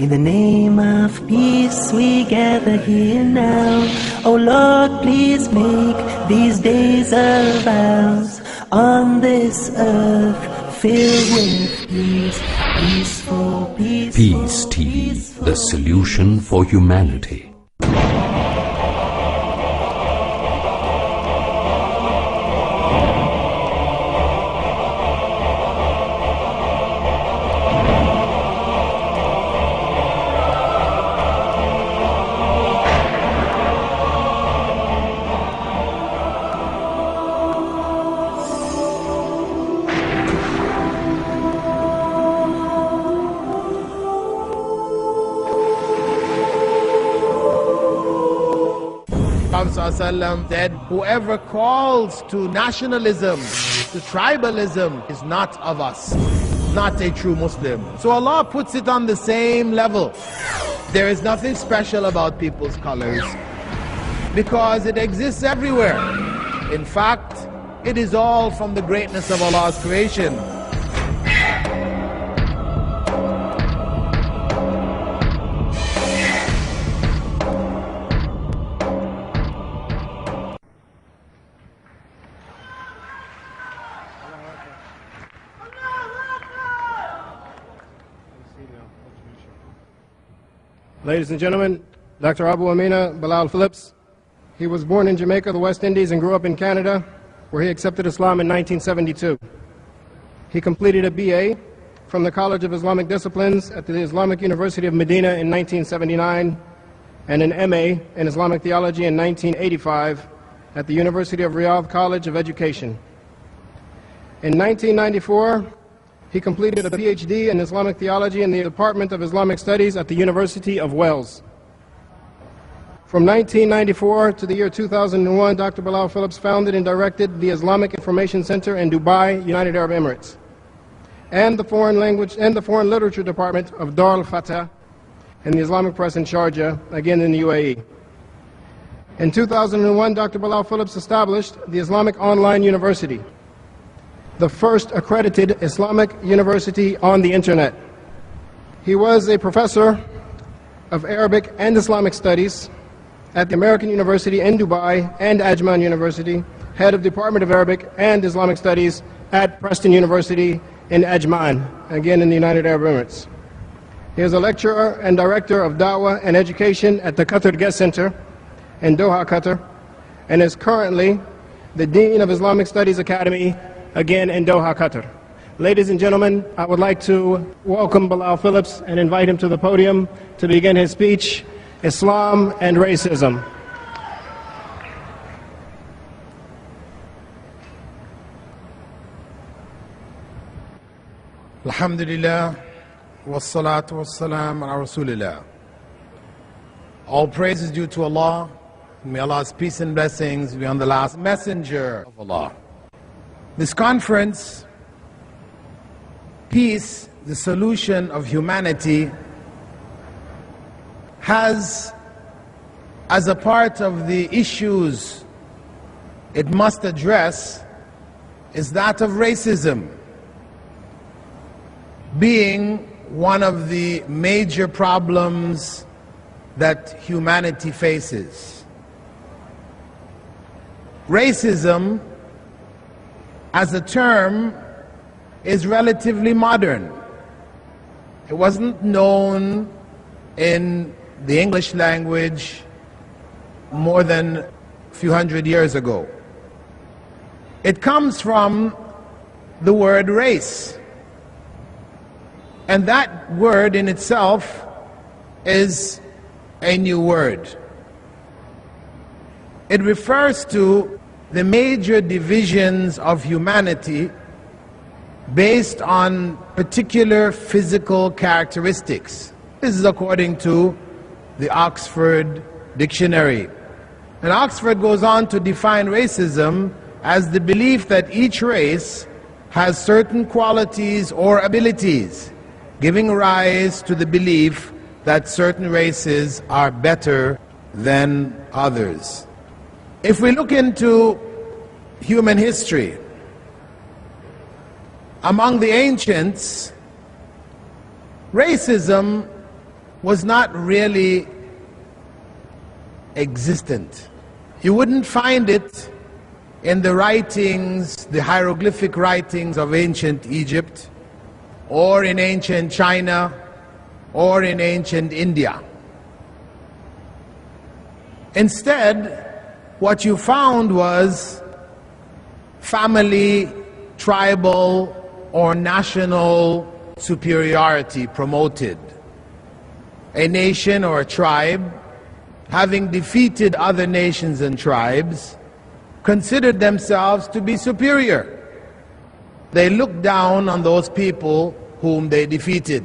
In the name of peace we gather here now. Oh Lord, please make these days of ours on this earth filled with peace. Peaceful, peaceful, Peace TV, the solution for humanity. Prophet said, whoever calls to nationalism, to tribalism, is not of us, not a true Muslim. So Allah puts it on the same level. There is nothing special about people's colors because it exists everywhere. In fact, it is all from the greatness of Allah's creation. Ladies and gentlemen, Dr. Abu Amina Bilal Phillips. He was born in Jamaica, the West Indies, and grew up in Canada, where he accepted Islam in 1972. He completed a BA from the College of Islamic Disciplines at the Islamic University of Medina in 1979, and an MA in Islamic Theology in 1985 at the University of Riyadh College of Education. In 1994, he completed a PhD in Islamic Theology in the Department of Islamic Studies at the University of Wales. From 1994 to the year 2001, Dr. Bilal Phillips founded and directed the Islamic Information Center in Dubai, United Arab Emirates, and the Foreign Language and the Foreign Literature Department of Dar al-Fatah and the Islamic Press in Sharjah, again in the UAE. In 2001, Dr. Bilal Phillips established the Islamic Online University, the first accredited Islamic university on the internet. He was a professor of Arabic and Islamic studies at the American University in Dubai and Ajman University, head of Department of Arabic and Islamic Studies at Preston University in Ajman, again in the United Arab Emirates. He is a lecturer and director of Dawah and Education at the Qatar Guest Center in Doha, Qatar, and is currently the Dean of Islamic Studies Academy, again in Doha, Qatar. Ladies and gentlemen, I would like to welcome Bilal Phillips and invite him to the podium to begin his speech, Islam and Racism. Alhamdulillah, wassalatu wassalam ala Rasulillah. All praise is due to Allah. May Allah's peace and blessings be on the last messenger of Allah. This conference, Peace, the Solution of Humanity, has, as a part of the issues it must address, is that of racism, being one of the major problems that humanity faces. Racism, as a term, is relatively modern. It wasn't known in the English language more than a few hundred years ago. It comes from the word race, and that word in itself is a new word. It refers to the major divisions of humanity based on particular physical characteristics. This is according to the Oxford Dictionary. And Oxford goes on to define racism as the belief that each race has certain qualities or abilities, giving rise to the belief that certain races are better than others. If we look into human history, among the ancients, racism was not really existent. You wouldn't find it in the writings, the hieroglyphic writings of ancient Egypt, or in ancient China, or in ancient India. Instead, what you found was family, tribal, or national superiority promoted. A nation or a tribe, having defeated other nations and tribes, considered themselves to be superior. They looked down on those people whom they defeated.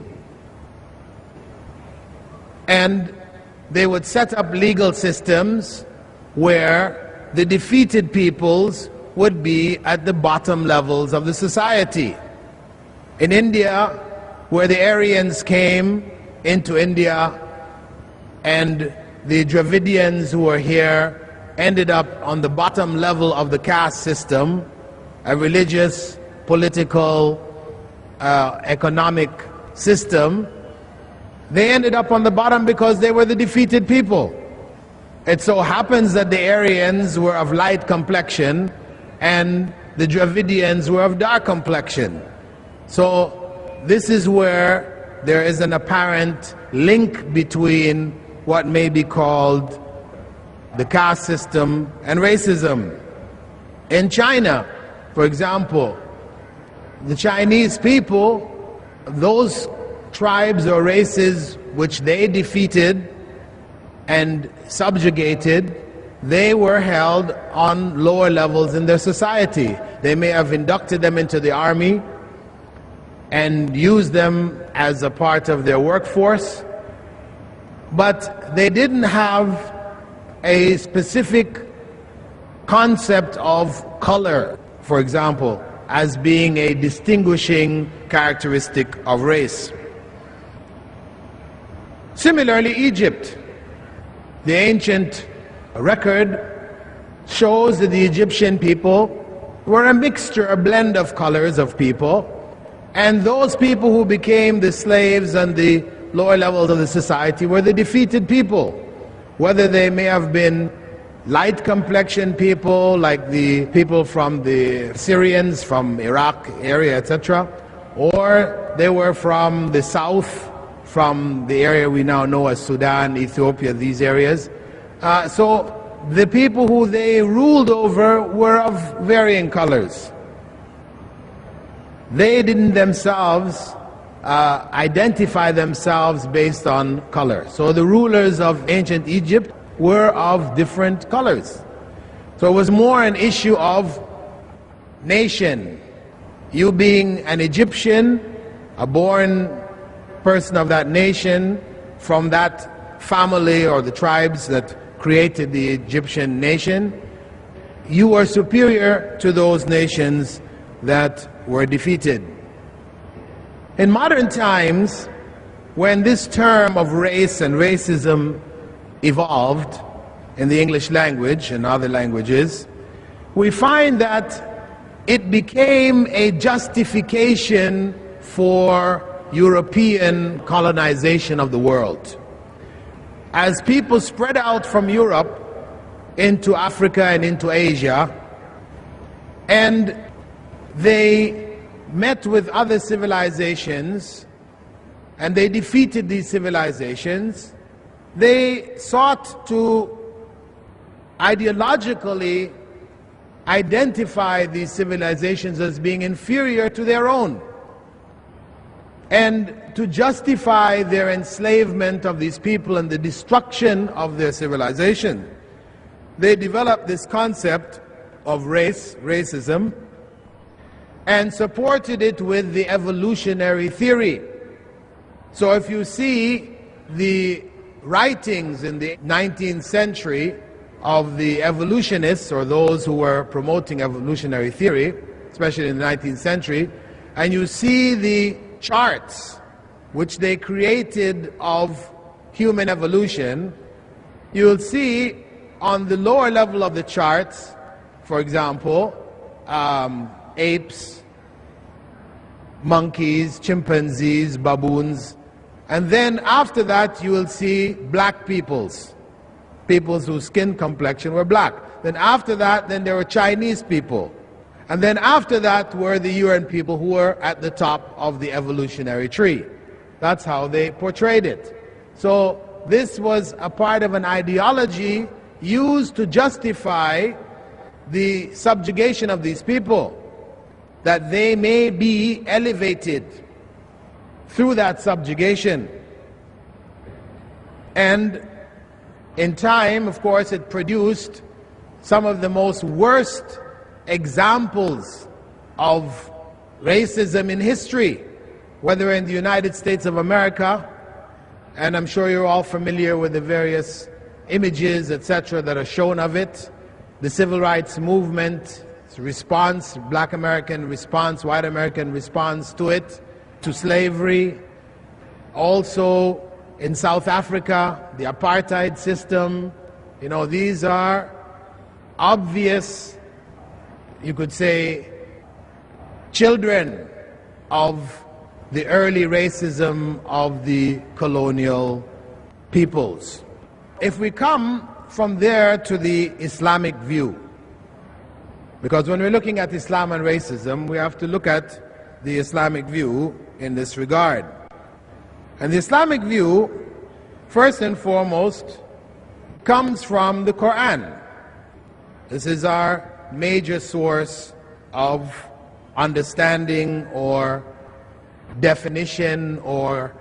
And they would set up legal systems where the defeated peoples would be at the bottom levels of the society. In India, where the Aryans came into India and the Dravidians who were here ended up on the bottom level of the caste system, a religious, political, economic system. They ended up on the bottom because they were the defeated people. It so happens that the Aryans were of light complexion and the Dravidians were of dark complexion. So this is where there is an apparent link between what may be called the caste system and racism. In China, for example, the Chinese people, those tribes or races which they defeated and subjugated, they were held on lower levels in their society. They may have inducted them into the army and used them as a part of their workforce, but they didn't have a specific concept of color, for example, as being a distinguishing characteristic of race. Similarly, Egypt, the ancient record shows that the Egyptian people were a mixture, a blend of colors of people, and those people who became the slaves and the lower levels of the society were the defeated people, whether they may have been light complexioned people like the people from the Syrians, from Iraq area, etc., or they were from the south, from the area we now know as Sudan, Ethiopia, these areas. So the people who they ruled over were of varying colors. They didn't themselves identify themselves based on color. So the rulers of ancient Egypt were of different colors. So it was more an issue of nation. You being an Egyptian, a born person of that nation, from that family or the tribes that created the Egyptian nation, you are superior to those nations that were defeated. In modern times, when this term of race and racism evolved in the English language and other languages, we find that it became a justification for European colonization of the world. As people spread out from Europe into Africa and into Asia, and they met with other civilizations and they defeated these civilizations, they sought to ideologically identify these civilizations as being inferior to their own, and to justify their enslavement of these people and the destruction of their civilization. They developed this concept of racism, and supported it with the evolutionary theory. So if you see the writings in the 19th century of the evolutionists, or those who were promoting evolutionary theory, especially in the 19th century, and you see the charts which they created of human evolution, you'll see on the lower level of the charts, for example, apes, monkeys, chimpanzees, baboons, And then after that, you will see black peoples whose skin complexion were black. Then after that, then there were Chinese people. And then after that were the Yuan people who were at the top of the evolutionary tree. That's how they portrayed it. So this was a part of an ideology used to justify the subjugation of these people, that they may be elevated through that subjugation. And in time, of course, it produced some of the most worst examples of racism in history, whether in the United States of America, and I'm sure you're all familiar with the various images, etc., that are shown of it, the civil rights movement, response, black American response, white American response to it, to slavery. Also in South Africa, the apartheid system. You know, these are obvious, you could say, children of the early racism of the colonial peoples. If we come from there to the Islamic view, because when we're looking at Islam and racism, we have to look at the Islamic view in this regard. And the Islamic view, first and foremost, comes from the Quran. This is our major source of understanding or definition or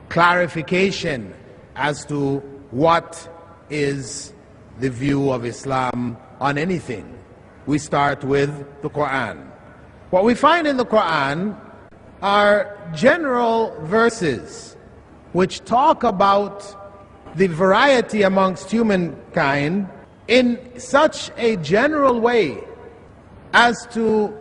clarification as to what is the view of Islam on anything. We start with the Quran. What we find in the Quran are general verses which talk about the variety amongst humankind in such a general way as to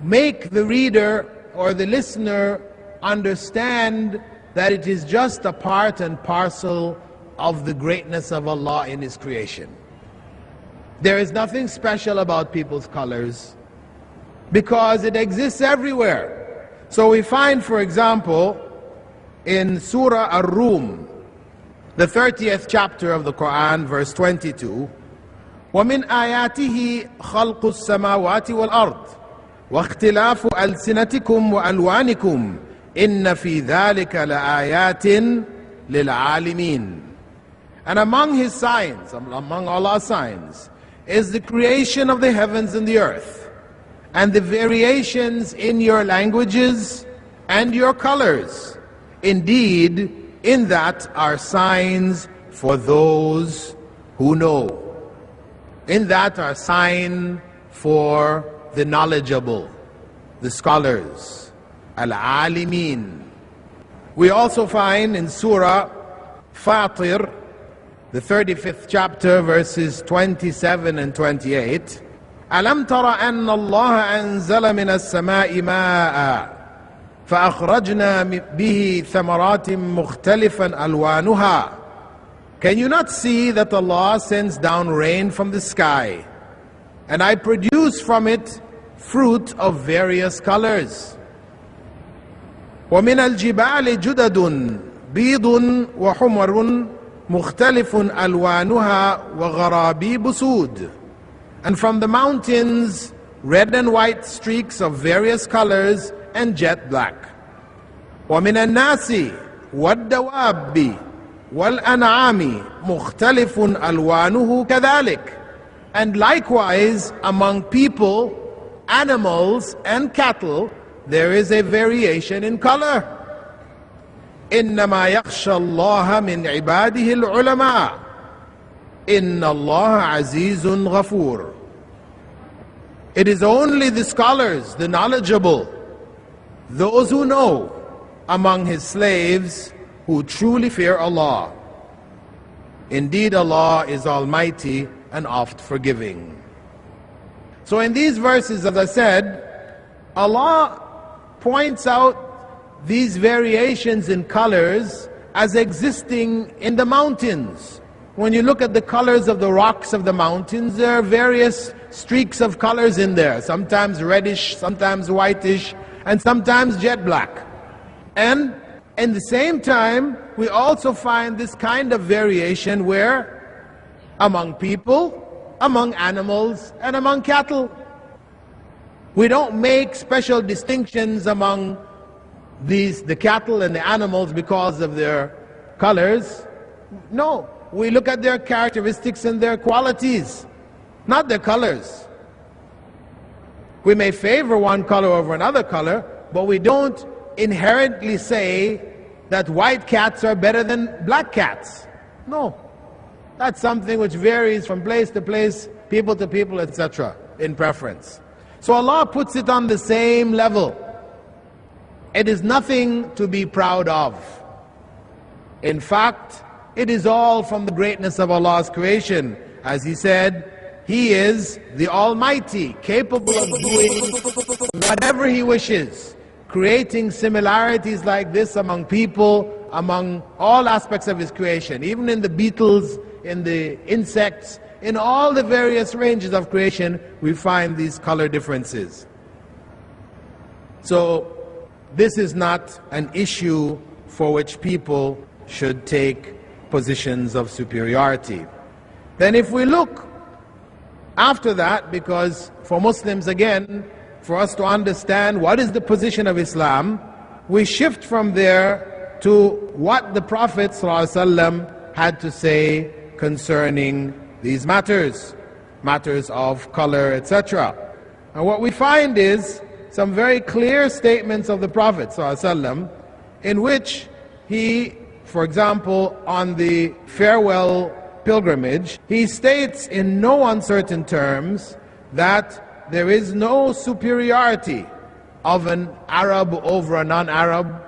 make the reader or the listener understand that it is just a part and parcel of the greatness of Allah in His creation. There is nothing special about people's colors because it exists everywhere. So we find, for example, in Surah Ar-Rum, the 30th chapter of the Quran, verse 22, وَمِنْ آيَاتِهِ خَلْقُ السَّمَاوَاتِ وَالْأَرْضِ وَاخْتِلَافُ أَلْسِنَتِكُمْ وَأَلْوَانِكُمْ إِنَّ فِي ذَلِكَ لَآيَاتٍ لِلْعَالِمِينَ. And among His signs, among Allah's signs, is the creation of the heavens and the earth, and the variations in your languages and your colors. Indeed, in that are signs for those who know. In that are signs for the knowledgeable, the scholars, al-alimin. We also find in Surah Fatir, the 35th chapter, verses 27 and 28, أَلَمْ تَرَ أَنَّ اللَّهَ أَنزَلَ مِنَ السَّمَاءِ مَاءً فَأَخْرَجْنَا بِهِ ثَمَرَاتٍ مُخْتَلِفًا أَلْوَانُهَا. Can you not see that Allah sends down rain from the sky, and I produce from it fruit of various colors? وَمِنَ الْجِبَالِ جُدَدٌ بِيضٌ وَحُمَرٌ مُخْتَلِفٌ أَلْوَانُهَا وَغَرَابِيبُ سُودٌ. And from the mountains, red and white streaks of various colors and jet black. وَمِنَ النَّاسِ وَالدَّوَابِّ وَالْأَنْعَامِ مُخْتَلِفٌ أَلْوَانُهُ كَذَلِكَ. And likewise, among people, animals, and cattle, there is a variation in color. إِنَّمَا يَخْشَى اللَّهَ مِنْ عِبَادِهِ الْعُلَمَاءِ إِنَّ اللَّهَ عَزِيزٌ غَفُورٌ. It is only the scholars, the knowledgeable, those who know among His slaves who truly fear Allah. Indeed, Allah is almighty and oft forgiving. So in these verses, as I said, Allah points out these variations in colors as existing in the mountains. When you look at the colors of the rocks of the mountains, there are various streaks of colors in there, sometimes reddish, sometimes whitish, and sometimes jet black. And In the same time, we also find this kind of variation where among people, among animals, and among cattle. We don't make special distinctions among the cattle and the animals because of their colors. No, we look at their characteristics and their qualities, not their colors. We may favor one color over another color, but we don't inherently say that white cats are better than black cats. No. That's something which varies from place to place, people to people, etc., in preference. So Allah puts it on the same level. It is nothing to be proud of. In fact, it is all from the greatness of Allah's creation. As He said, He is the Almighty, capable of doing whatever He wishes, creating similarities like this among people, among all aspects of His creation, even in the beetles, in the insects, in all the various ranges of creation, we find these color differences. So, this is not an issue for which people should take positions of superiority. Then if we look after that, because for Muslims again, for us to understand what is the position of Islam, we shift from there to what the Prophet ﷺ had to say concerning these matters of color, etc. And what we find is some very clear statements of the Prophet ﷺ in which he, for example, on the farewell pilgrimage, he states in no uncertain terms that there is no superiority of an Arab over a non-Arab,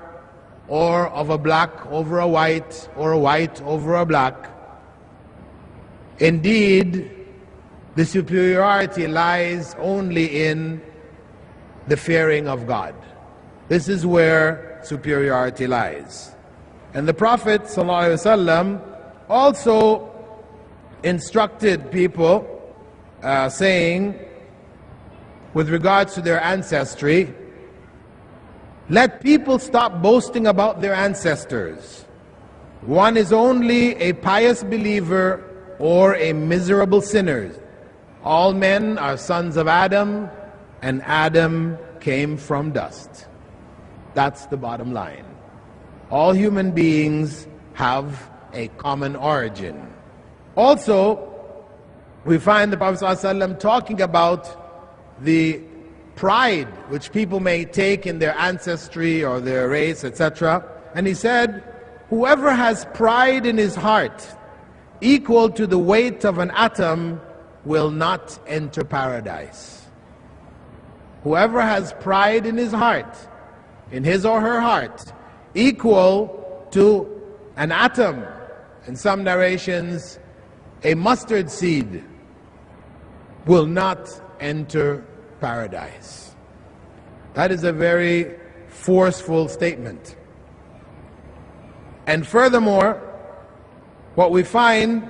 or of a black over a white, or a white over a black. Indeed, the superiority lies only in the fearing of God. This is where superiority lies. And the Prophet ﷺ also instructed people, saying, with regards to their ancestry, let people stop boasting about their ancestors. One is only a pious believer or a miserable sinner. All men are sons of Adam, and Adam came from dust. That's the bottom line. All human beings have a common origin. Also, we find the Prophet ﷺ talking about the pride which people may take in their ancestry or their race, etc. And he said, whoever has pride in his heart equal to the weight of an atom will not enter paradise. Whoever has pride in his heart, in his or her heart, equal to an atom, in some narrations, a mustard seed, will not enter paradise. That is a very forceful statement. And furthermore, what we find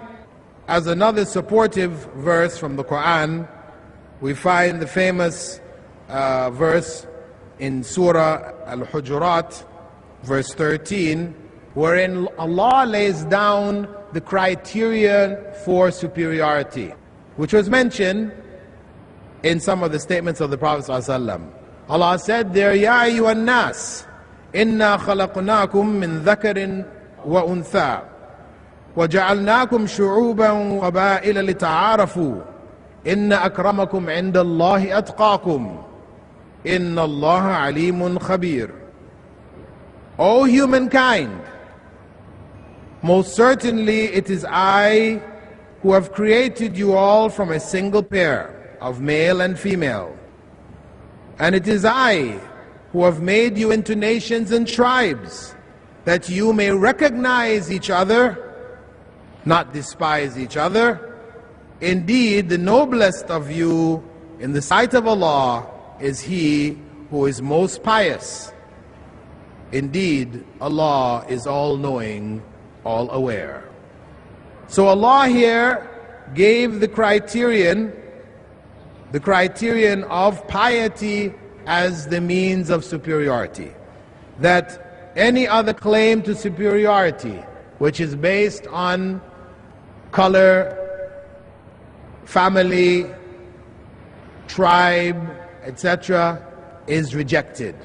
as another supportive verse from the Quran, we find the famous verse in Surah Al-Hujurat, verse 13, wherein Allah lays down the criterion for superiority, which was mentioned in some of the statements of the Prophet ﷺ. Allah said there, Ya ayyuhan nas, inna khalaqnakum min dhakarin wa untha, wa ja'alnakum shu'uban wa ba'ila lita'arafu, inna akramakum inda Allahi atqakum, inna Allaha alimun khabir. O humankind, most certainly it is I who have created you all from a single pair of male and female. And it is I who have made you into nations and tribes, that you may recognize each other, not despise each other. Indeed, the noblest of you in the sight of Allah is he who is most pious. Indeed, Allah is all-knowing, all-aware. So Allah here gave the criterion of piety as the means of superiority. That any other claim to superiority, which is based on color, family, tribe, etc., is rejected.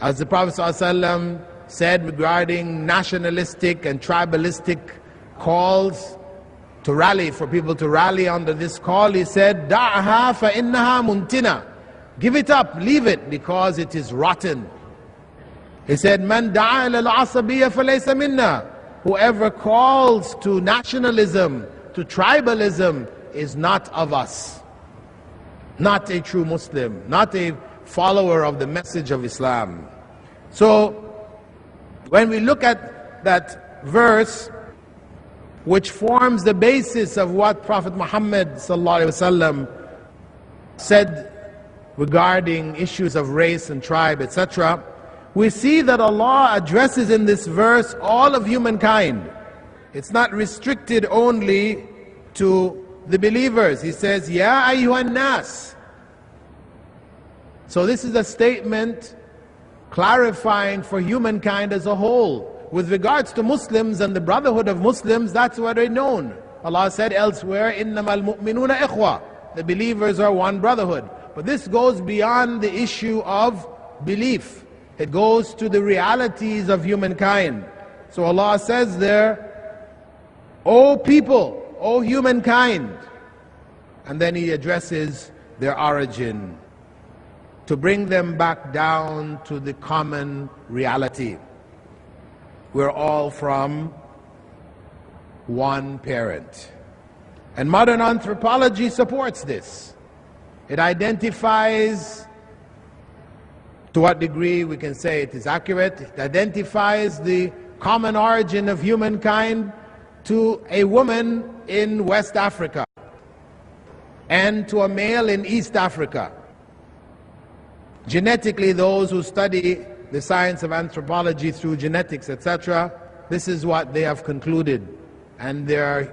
As the Prophet ﷺ said regarding nationalistic and tribalistic calls to rally, for people to rally under this call, he said, "Da'ha fa innaha muntina." Give it up, leave it, because it is rotten. He said, "Man da'a ila al-asabiyya falaysa minna." Whoever calls to nationalism, to tribalism, is not of us. Not a true Muslim, not a follower of the message of Islam. So, when we look at that verse, which forms the basis of what Prophet Muhammad ﷺ said regarding issues of race and tribe, etc., we see that Allah addresses in this verse all of humankind. It's not restricted only to the believers. He says, "Ya ayyuhan nas." So this is a statement clarifying for humankind as a whole. With regards to Muslims and the brotherhood of Muslims, that's what they're known. Allah said elsewhere, "Innamal mu'minuna ikhwa." The believers are one brotherhood. But this goes beyond the issue of belief. It goes to the realities of humankind. So Allah says there, "O people, O humankind," and then He addresses their origin to bring them back down to the common reality. We're all from one parent. And modern anthropology supports this. It identifies, to what degree we can say it is accurate, it identifies the common origin of humankind to a woman in West Africa and to a male in East Africa. Genetically, those who study the science of anthropology through genetics, etc., this is what they have concluded. And there are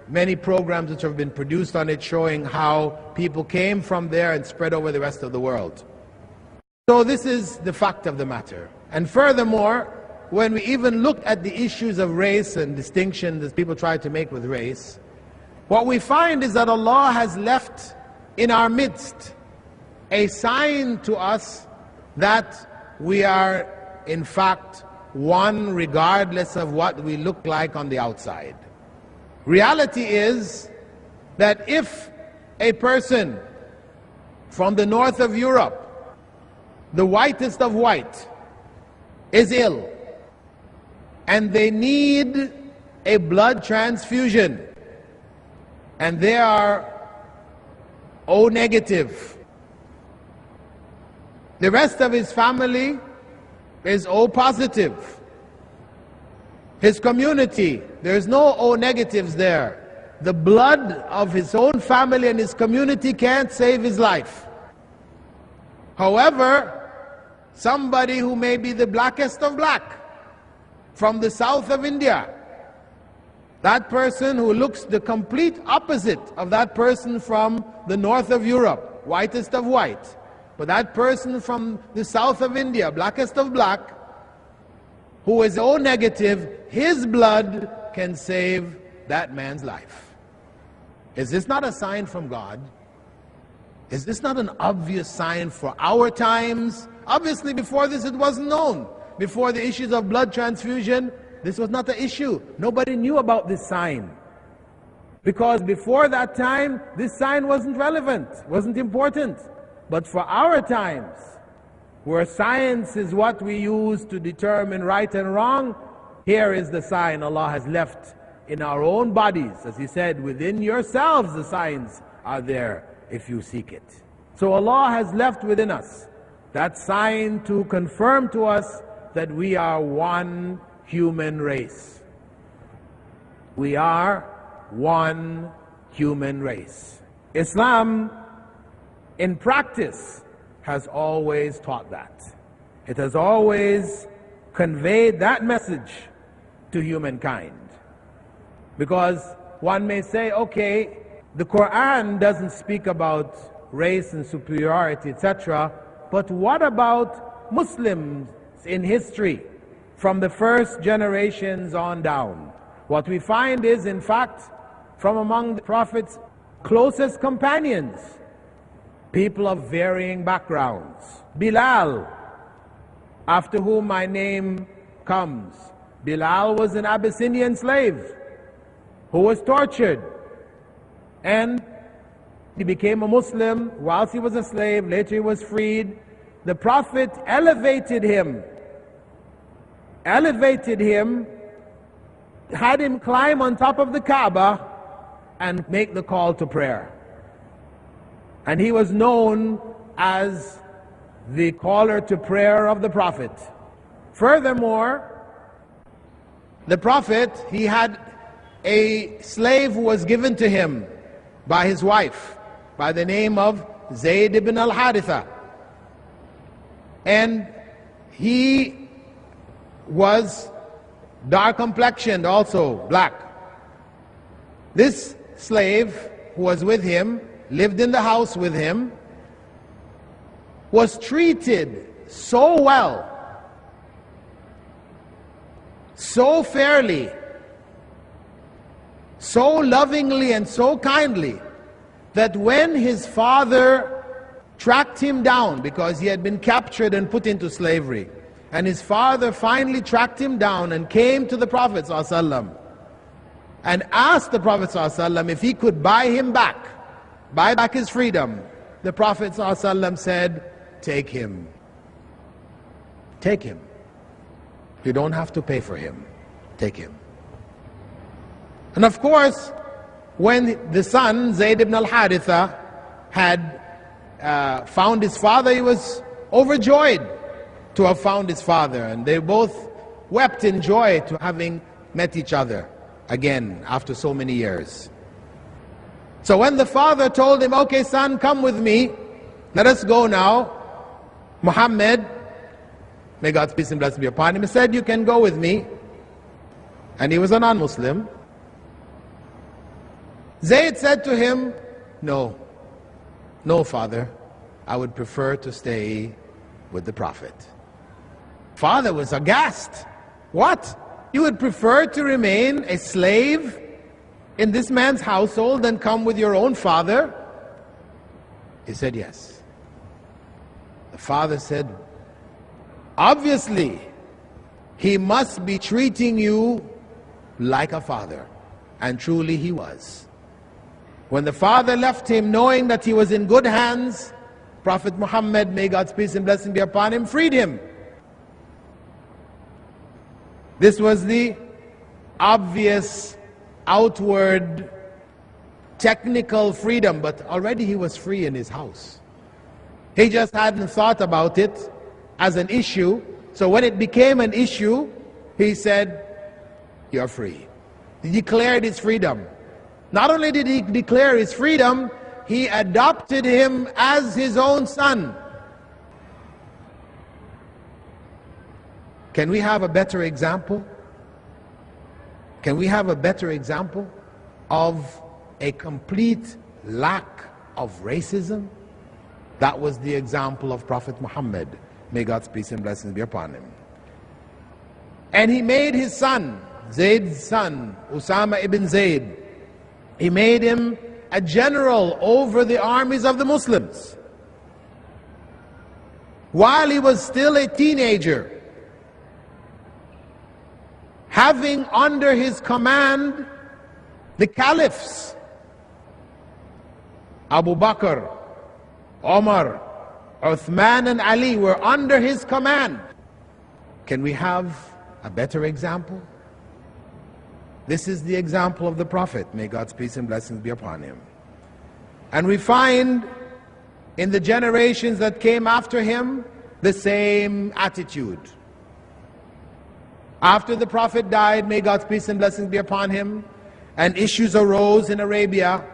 many programs which have been produced on it showing how people came from there and spread over the rest of the world. So this is the fact of the matter. And furthermore, when we even look at the issues of race and distinction that people try to make with race, what we find is that Allah has left in our midst a sign to us that we are in fact one regardless of what we look like on the outside. Reality is that if a person from the north of Europe, the whitest of white, is ill and they need a blood transfusion and they are O negative, the rest of his family is O positive. His community, there's no O negatives there. The blood of his own family and his community can't save his life. However, somebody who may be the blackest of black from the south of India, that person who looks the complete opposite of that person from the north of Europe, whitest of white, but that person from the south of India, blackest of black, who is O negative, his blood can save that man's life. Is this not a sign from God? Is this not an obvious sign for our times? Obviously before this it wasn't known. Before the issues of blood transfusion, this was not the issue. Nobody knew about this sign. Because before that time, this sign wasn't relevant, wasn't important. But for our times, where science is what we use to determine right and wrong, here is the sign Allah has left in our own bodies. As He said, within yourselves the signs are there if you seek it. So Allah has left within us that sign to confirm to us that we are one human race. We are one human race. Islam, in practice, has always taught that. It has always conveyed that message to humankind. Because one may say, okay, the Quran doesn't speak about race and superiority, etc., but what about Muslims in history? from the first generations on down. What we find is, in fact, from among the Prophet's closest companions, people of varying backgrounds. Bilal, after whom my name comes. Bilal was an Abyssinian slave who was tortured, and he became a Muslim whilst he was a slave. Later he was freed. The Prophet elevated him, had him climb on top of the Kaaba and make the call to prayer. And he was known as the caller to prayer of the Prophet. Furthermore, the Prophet, he had a slave who was given to him by his wife by the name of Zayd ibn al-Haritha. And he was dark complexioned, also black. This slave who was with him, lived in the house with him, was treated so well, so fairly, so lovingly and so kindly, that when his father tracked him down, because he had been captured and put into slavery, and his father finally tracked him down and came to the Prophet ﷺ and asked the Prophet ﷺ if he could buy back his freedom, the Prophet ﷺ said, take him. Take him. You don't have to pay for him. Take him. And of course, when the son, Zayd ibn al-Haritha, had found his father, he was overjoyed to have found his father. And they both wept in joy to having met each other again after so many years. So when the father told him, okay son, come with me, let us go now, Muhammad, may God's peace and blessing be upon him, he said, you can go with me. And he was a non-Muslim. Zayd said to him, no, father, I would prefer to stay with the Prophet. Father was aghast. What? You would prefer to remain a slave in this man's household than come with your own father? He said yes. The father said, obviously, he must be treating you like a father. And truly he was. When the father left him, knowing that he was in good hands, Prophet Muhammad, may God's peace and blessing be upon him, freed him. This was the obvious, outward, technical freedom, but already he was free in his house. He just hadn't thought about it as an issue. So when it became an issue, he said, you're free. He declared his freedom. Not only did he declare his freedom, he adopted him as his own son. Can we have a better example? Can we have a better example of a complete lack of racism? That was the example of Prophet Muhammad. May God's peace and blessings be upon him. And he made his son, Zayd's son, Usama ibn Zayd, he made him a general over the armies of the Muslims. While he was still a teenager, having under his command the caliphs, Abu Bakr, Omar, Uthman and Ali were under his command. Can we have a better example? This is the example of the Prophet. May God's peace and blessings be upon him. And we find in the generations that came after him the same attitude. After the Prophet died, may God's peace and blessings be upon him, and issues arose in Arabia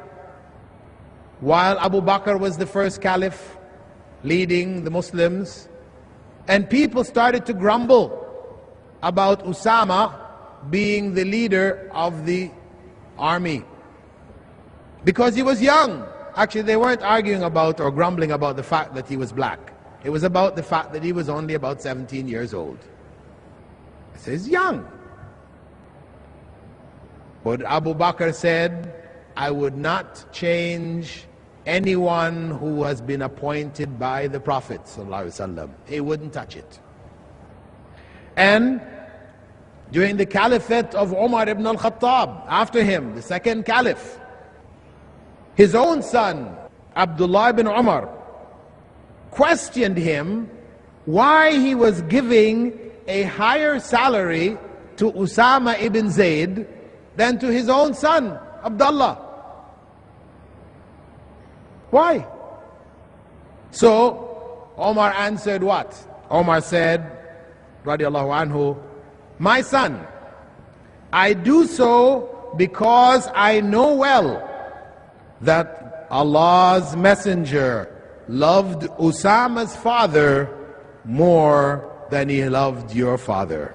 while Abu Bakr was the first caliph leading the Muslims, and people started to grumble about Usama being the leader of the army because he was young. Actually, they weren't arguing about or grumbling about the fact that he was black. It was about the fact that he was only about 17 years old. He says, young. But Abu Bakr said, I would not change anyone who has been appointed by the Prophet ﷺ. He wouldn't touch it. And during the caliphate of Umar ibn al-Khattab, after him, the second caliph, his own son, Abdullah ibn Umar, questioned him why he was giving a higher salary to Usama ibn Zayd than to his own son, Abdullah. Why? So, Omar answered what? Omar said, radiallahu anhu, my son, I do so because I know well that Allah's Messenger loved Usama's father more than he loved your father.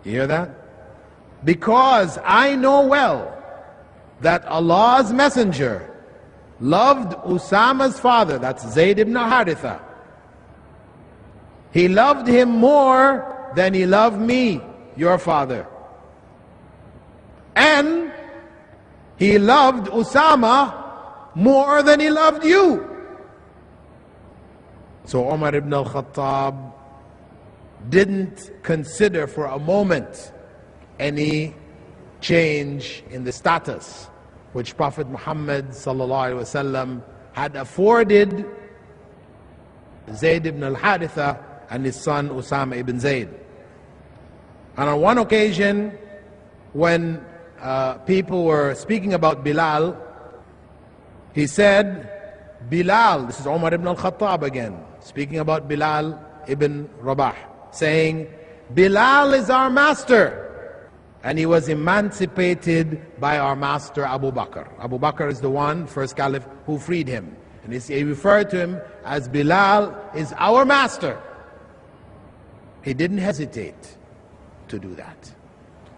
You hear that? Because I know well that Allah's Messenger loved Usama's father, that's Zayd ibn Haritha. He loved him more than he loved me, your father. And he loved Usama more than he loved you. So Umar ibn al-Khattab didn't consider for a moment any change in the status which Prophet Muhammad ﷺ had afforded Zayd ibn al-Haritha and his son Usama ibn Zayd. And on one occasion, when people were speaking about Bilal, he said, Bilal, this is Umar ibn al-Khattab again, speaking about Bilal ibn Rabah, saying, Bilal is our master. And he was emancipated by our master Abu Bakr. Abu Bakr is the one, first caliph, who freed him. And he referred to him as Bilal is our master. He didn't hesitate to do that.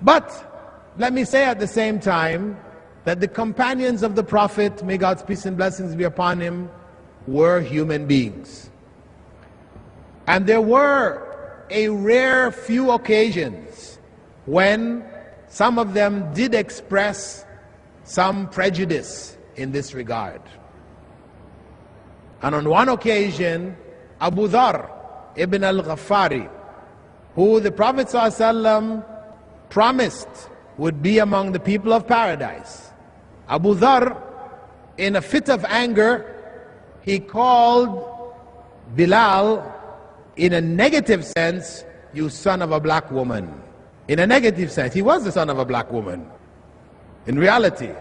But let me say at the same time that the companions of the Prophet, may God's peace and blessings be upon him, were human beings. And there were a rare few occasions when some of them did express some prejudice in this regard. And on one occasion, Abu Dhar ibn al-Ghaffari, who the Prophet ﷺ promised would be among the people of paradise, Abu Dhar, in a fit of anger, he called Bilal, in a negative sense, you son of a black woman. In a negative sense, he was the son of a black woman, in reality.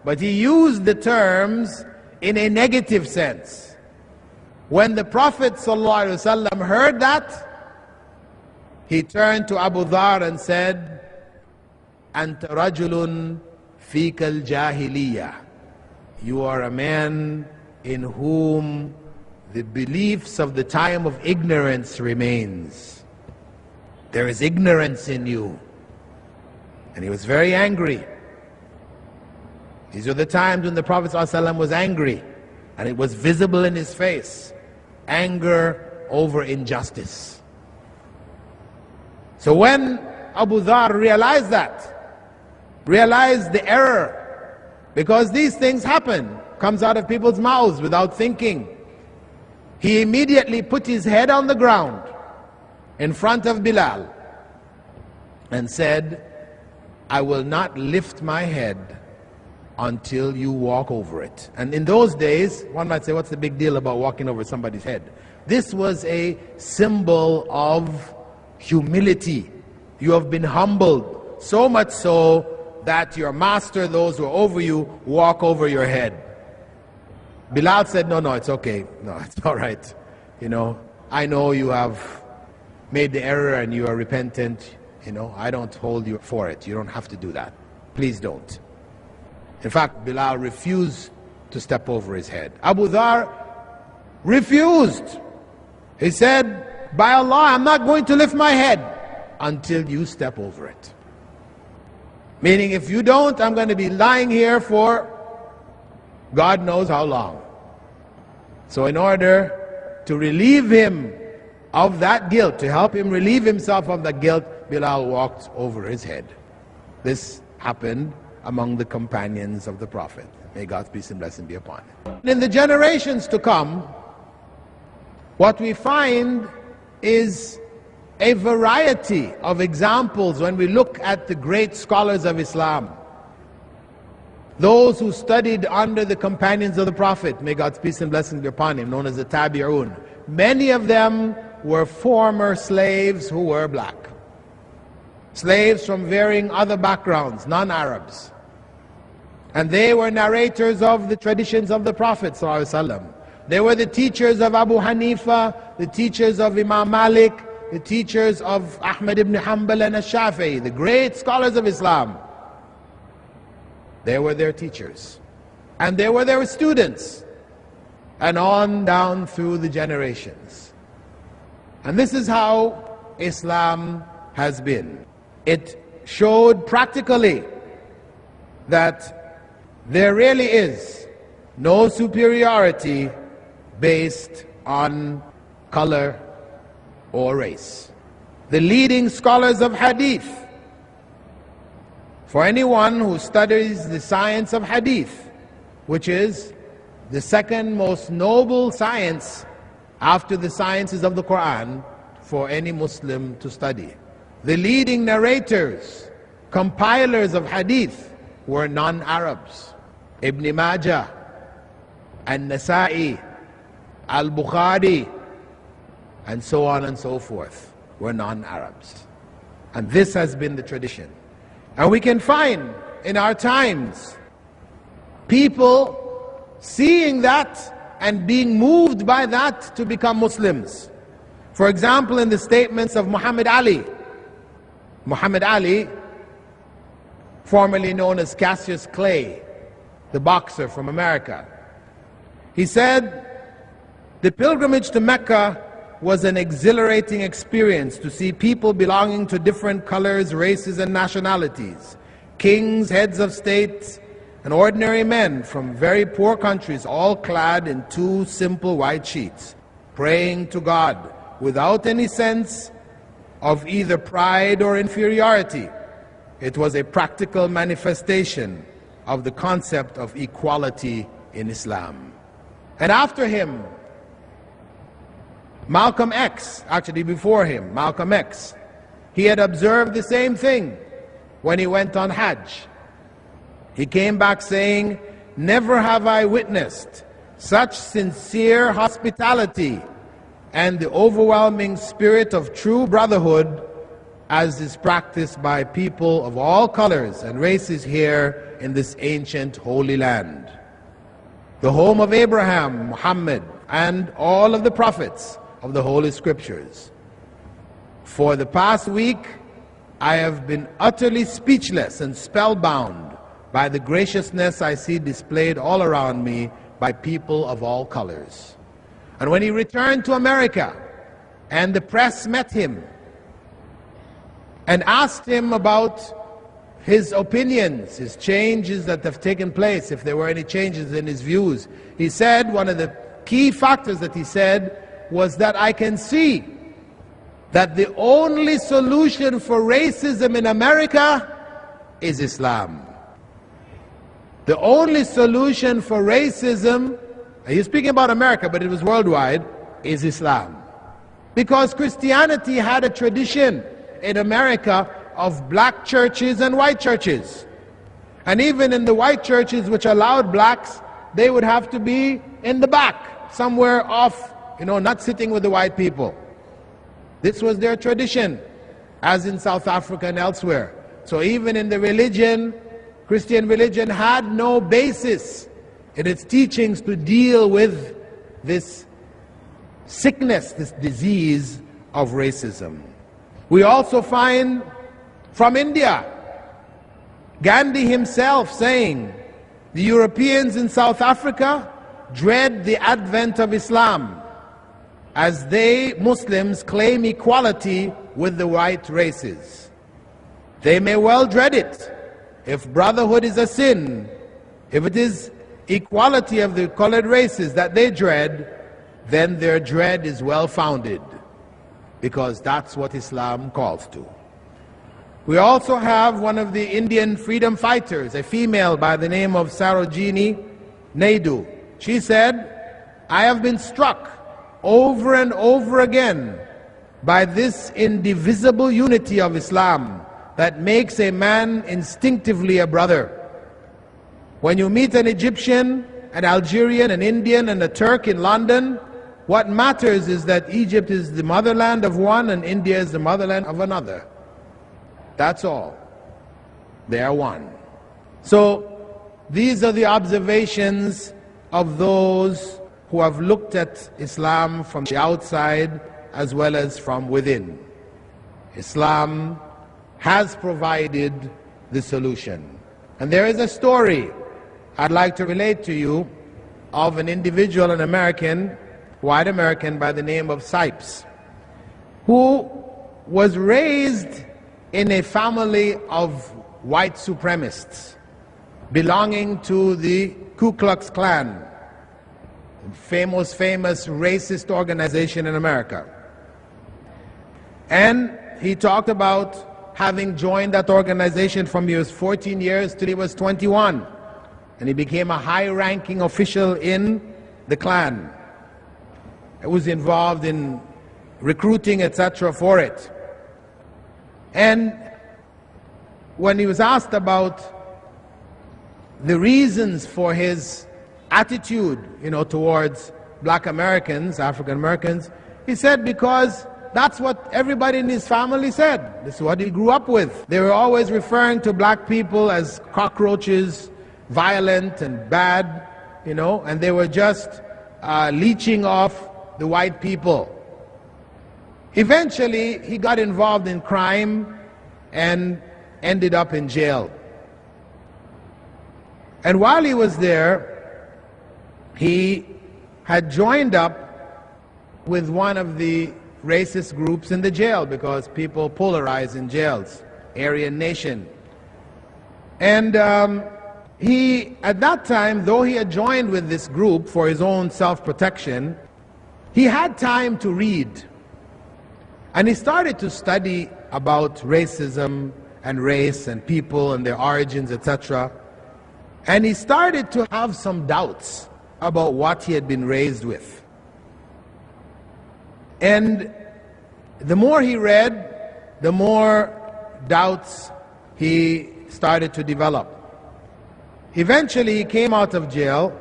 But he used the terms in a negative sense. When the Prophet ﷺ heard that, he turned to Abu Dhar and said, Anta rajulun fika al-jahiliyyah. You are a man in whom the beliefs of the time of ignorance remains. There is ignorance in you. And he was very angry. These are the times when the Prophet ﷺ was angry, and it was visible in his face. Anger over injustice. So when Abu Dhar realized that, realized the error, because these things happen, comes out of people's mouths without thinking, he immediately put his head on the ground in front of Bilal and said, I will not lift my head until you walk over it. And in those days, one might say, what's the big deal about walking over somebody's head? This was a symbol of humility. You have been humbled, so much so that your master, those who are over you, walk over your head. Bilal said, no, it's okay. No, it's all right. You know, I know you have made the error and you are repentant. You know, I don't hold you for it. You don't have to do that. Please don't. In fact, Bilal refused to step over his head. Abu Dhar refused. He said, by Allah, I'm not going to lift my head until you step over it. Meaning, if you don't, I'm going to be lying here for God knows how long. So in order to relieve him of that guilt, to help him relieve himself of the guilt, Bilal walked over his head. This happened among the companions of the Prophet. May God's peace and blessing be upon him. In the generations to come, what we find is a variety of examples when we look at the great scholars of Islam. Those who studied under the companions of the Prophet, may God's peace and blessing be upon him, known as the Tabi'un. Many of them were former slaves who were black. Slaves from varying other backgrounds, non-Arabs. And they were narrators of the traditions of the Prophet ﷺ. They were the teachers of Abu Hanifa, the teachers of Imam Malik, the teachers of Ahmad ibn Hanbal and Ash-Shafi'i, the great scholars of Islam. They were their teachers. And they were their students. And on down through the generations. And this is how Islam has been. It showed practically that there really is no superiority based on color or race. The leading scholars of hadith, for anyone who studies the science of hadith, which is the second most noble science after the sciences of the Quran for any Muslim to study. The leading narrators, compilers of hadith were non-Arabs. Ibn Majah, An-Nasa'i, Al-Bukhari, and so on and so forth were non-Arabs. And this has been the tradition. And we can find in our times people seeing that and being moved by that to become Muslims. For example, in the statements of Muhammad Ali. Muhammad Ali, formerly known as Cassius Clay, the boxer from America. He said, the pilgrimage to Mecca was an exhilarating experience to see people belonging to different colors, races, and nationalities. Kings, heads of states, and ordinary men from very poor countries, all clad in two simple white sheets, praying to God without any sense of either pride or inferiority. It was a practical manifestation of the concept of equality in Islam. And after him, Malcolm X, actually before him, Malcolm X, he had observed the same thing when he went on Hajj. He came back saying, "Never have I witnessed such sincere hospitality and the overwhelming spirit of true brotherhood as is practiced by people of all colors and races here in this ancient holy land. The home of Abraham, Muhammad, and all of the prophets of the Holy Scriptures. For the past week, I have been utterly speechless and spellbound by the graciousness I see displayed all around me by people of all colors." And when he returned to America and the press met him and asked him about his opinions, his changes that have taken place, if there were any changes in his views, he said one of the key factors that he said was that I can see that the only solution for racism in America is Islam. The only solution for racism, he's speaking about America, but it was worldwide, is Islam. Because Christianity had a tradition in America of black churches and white churches. And even in the white churches which allowed blacks, they would have to be in the back, somewhere off, not sitting with the white people. This was their tradition, as in South Africa and elsewhere. So even in the religion, Christian religion had no basis in its teachings to deal with this sickness, this disease of racism. We also find from India, Gandhi himself saying, the Europeans in South Africa dread the advent of Islam, as they, Muslims, claim equality with the white races. They may well dread it. If brotherhood is a sin, if it is equality of the colored races that they dread, then their dread is well founded, because that's what Islam calls to. We also have one of the Indian freedom fighters, a female by the name of Sarojini Naidu. She said, "I have been struck over and over again by this indivisible unity of Islam that makes a man instinctively a brother. When you meet an Egyptian, an Algerian, an Indian, and a Turk in London, what matters is that Egypt is the motherland of one and India is the motherland of another. That's all. They are one." So these are the observations of those who have looked at Islam from the outside as well as from within. Islam has provided the solution. And there is a story I'd like to relate to you of an individual, an American, white American by the name of Sipes, who was raised in a family of white supremacists belonging to the Ku Klux Klan, famous racist organization in America. And he talked about having joined that organization from he was 14 years till he was 21. And he became a high-ranking official in the Klan. He was involved in recruiting, etc. for it. And when he was asked about the reasons for his attitude, towards black Americans, African Americans, he said because that's what everybody in his family said. This is what he grew up with. They were always referring to black people as cockroaches, violent and bad, and they were just leeching off the white people. Eventually, he got involved in crime and ended up in jail. And while he was there, he had joined up with one of the racist groups in the jail because people polarize in jails, Aryan Nation. And he, at that time, though he had joined with this group for his own self-protection, he had time to read. And he started to study about racism and race and people and their origins, etc. And he started to have some doubts about what he had been raised with. And the more he read, the more doubts he started to develop. Eventually, he came out of jail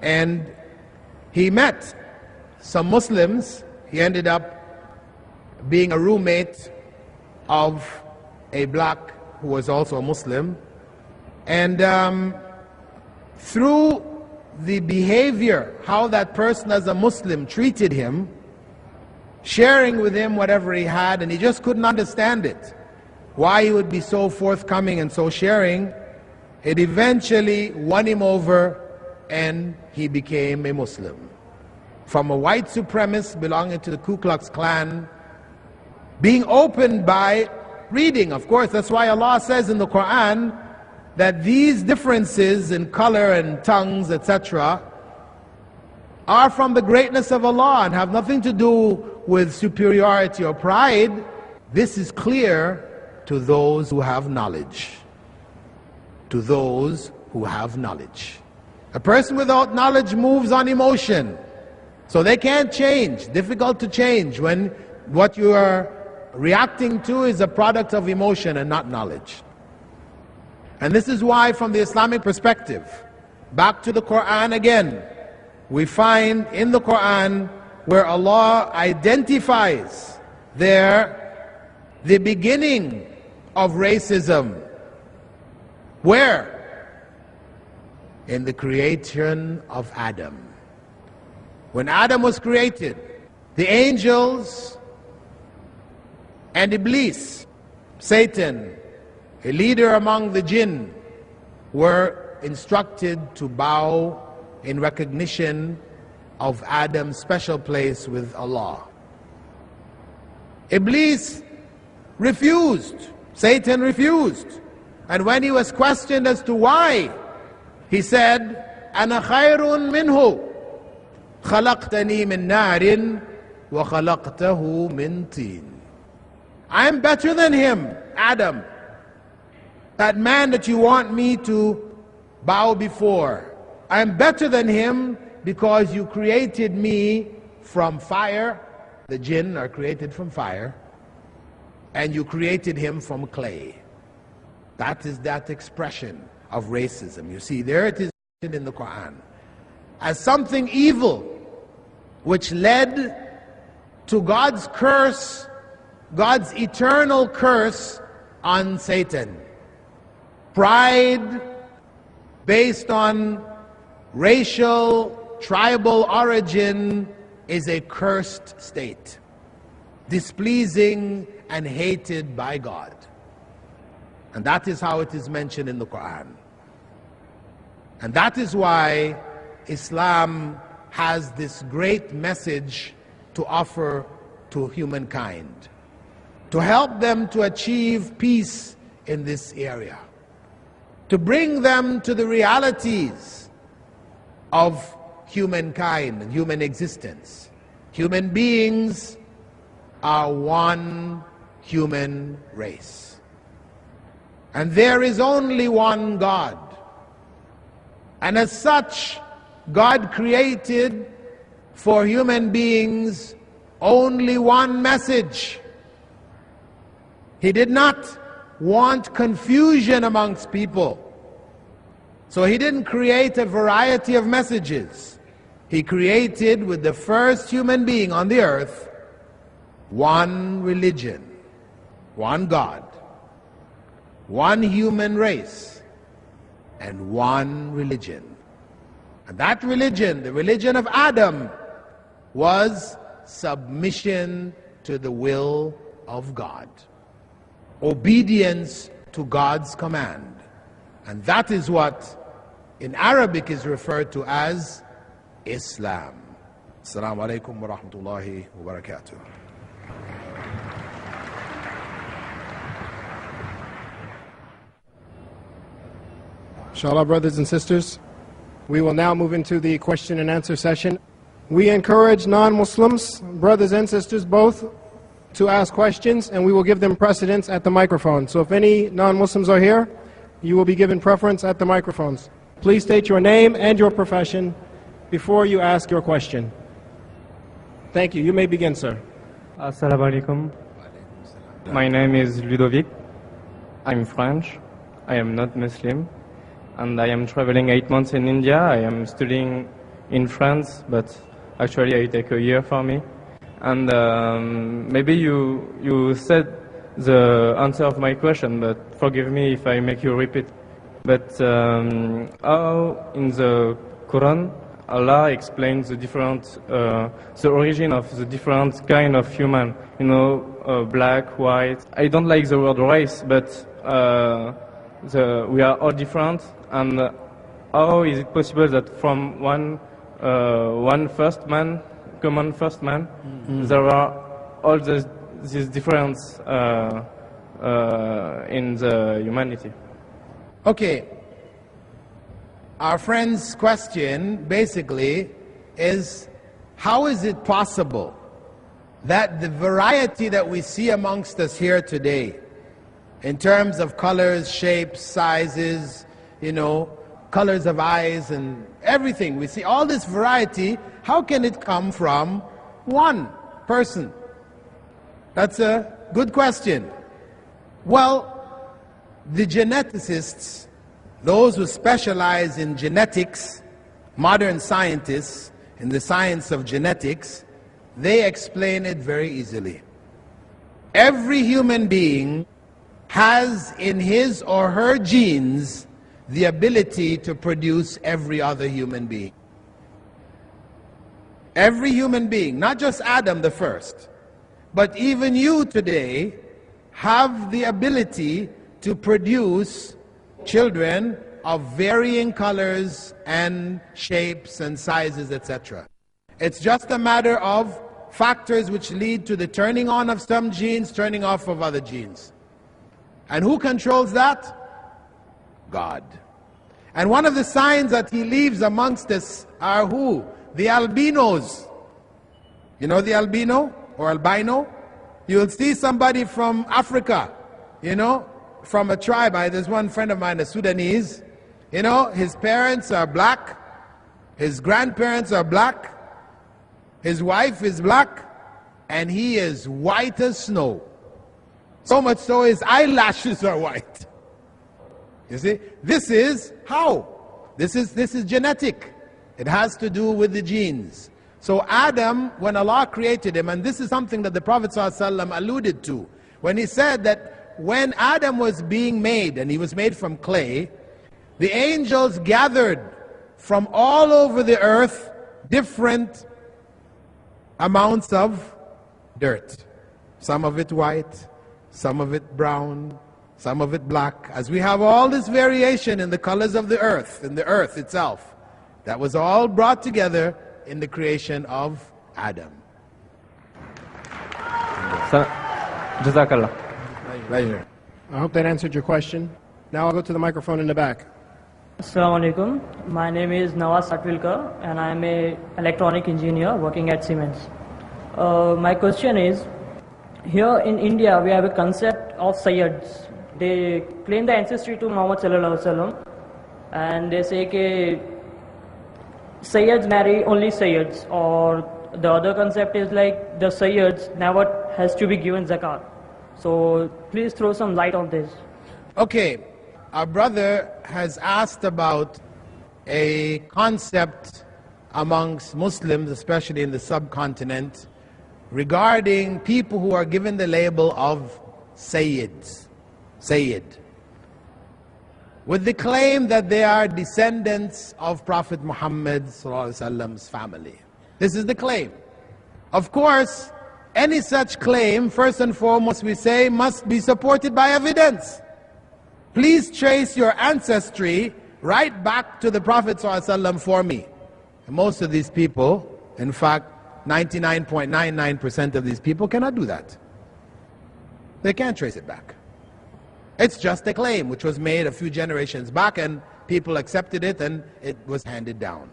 and he met some Muslims. He ended up being a roommate of a black who was also a Muslim. And through the behavior, how that person as a Muslim treated him, sharing with him whatever he had, and he just couldn't understand it, why he would be so forthcoming and so sharing, it eventually won him over and he became a Muslim. From a white supremacist belonging to the Ku Klux Klan, being opened by reading. Of course, that's why Allah says in the Quran that these differences in color and tongues, etc., are from the greatness of Allah and have nothing to do with superiority or pride. This is clear to those who have knowledge. To those who have knowledge. A person without knowledge moves on emotion. So they can't change. Difficult to change when what you are reacting to is a product of emotion and not knowledge. And this is why, from the Islamic perspective, back to the Quran again, we find in the Quran where Allah identifies there the beginning of racism. Where? In the creation of Adam. When Adam was created, the angels and Iblis, Satan, a leader among the jinn, were instructed to bow in recognition of Adam's special place with Allah. Iblis refused. Satan refused. And when he was questioned as to why, he said, أَنَا خَيْرٌ مِّنْهُ خَلَقْتَنِي مِن نَارٍ وَخَلَقْتَهُ مِن طِينٍ. I am better than him, Adam. That man that you want me to bow before. I am better than him because you created me from fire. The jinn are created from fire. And you created him from clay. That is that expression of racism. You see, there it is in the Quran as something evil, which led to God's curse, God's eternal curse on Satan. Pride based on racial, tribal origin is a cursed state, displeasing and hated by God. And that is how it is mentioned in the Quran. And that is why Islam has this great message to offer to humankind, to help them to achieve peace in this area, to bring them to the realities of humankind and human existence. Human beings are one human race. And there is only one God. And as such, God created for human beings only one message. He did not want confusion amongst people. So he didn't create a variety of messages. He created with the first human being on the earth one religion, one God, one human race, and one religion. And that religion, the religion of Adam, was submission to the will of God, obedience to God's command. And that is what in Arabic is referred to as Islam. Assalamu alaikum wa rahmatullahi wa barakatuh. Inshallah, brothers and sisters, we will now move into the question and answer session. We encourage non-Muslims, brothers and sisters both, to ask questions, and we will give them precedence at the microphone. So if any non-Muslims are here, you will be given preference at the microphones. Please state your name and your profession before you ask your question. Thank you. You may begin, sir. Assalamu alaikum. My name is Ludovic. I'm French. I am not Muslim. And I am traveling 8 months in India. I am studying in France, but actually I take a year for me. And maybe you said the answer of my question, but forgive me if I make you repeat. But how in the Quran Allah explains the different, the origin of the different kind of human, black, white. I don't like the word race, but we are all different. And how is it possible that from one first man, common first man, there are all these differences in the humanity? Okay. Our friend's question basically is, how is it possible that the variety that we see amongst us here today, in terms of colors, shapes, sizes, colors of eyes and everything, we see all this variety, how can it come from one person? That's a good question. Well, the geneticists, those who specialize in genetics, modern scientists in the science of genetics, they explain it very easily. Every human being has in his or her genes the ability to produce every other human being. Every human being, not just Adam the first, but even you today have the ability to produce children of varying colors and shapes and sizes, etc. It's just a matter of factors which lead to the turning on of some genes, turning off of other genes. And who controls that? God. And one of the signs that He leaves amongst us are who? The albinos. You know the albino or albino? You'll see somebody from Africa, from a tribe. There's one friend of mine, a Sudanese. His parents are black, his grandparents are black, his wife is black, and he is white as snow. So much so his eyelashes are white. You see, this is how? This is genetic. It has to do with the genes. So Adam, when Allah created him, and this is something that the Prophet ﷺ alluded to, when he said that when Adam was being made, and he was made from clay, the angels gathered from all over the earth different amounts of dirt. Some of it white, some of it brown, some of it black. As we have all this variation in the colors of the earth, in the earth itself, that was all brought together in the creation of Adam. Jazakallah. Pleasure. I hope that answered your question. Now I'll go to the microphone in the back. Assalamu alaikum. My name is Nawaz Satwilkar and I am an electronic engineer working at Siemens. My question is, here in India we have a concept of Sayyids. They claim the ancestry to Muhammad sallallahu alaihi wasallam, and they say that Sayyids marry only Sayyids, or the other concept is like the Sayyids never has to be given zakat. So please throw some light on this. Okay, our brother has asked about a concept amongst Muslims, especially in the subcontinent, regarding people who are given the label of Sayyids. Sayyid, with the claim that they are descendants of Prophet Muhammad's family. This is the claim. Of course, any such claim, first and foremost, we say, must be supported by evidence. Please trace your ancestry right back to the Prophet ﷺ for me. And most of these people, in fact, 99.99% of these people cannot do that. They can't trace it back. It's just a claim which was made a few generations back and people accepted it and it was handed down.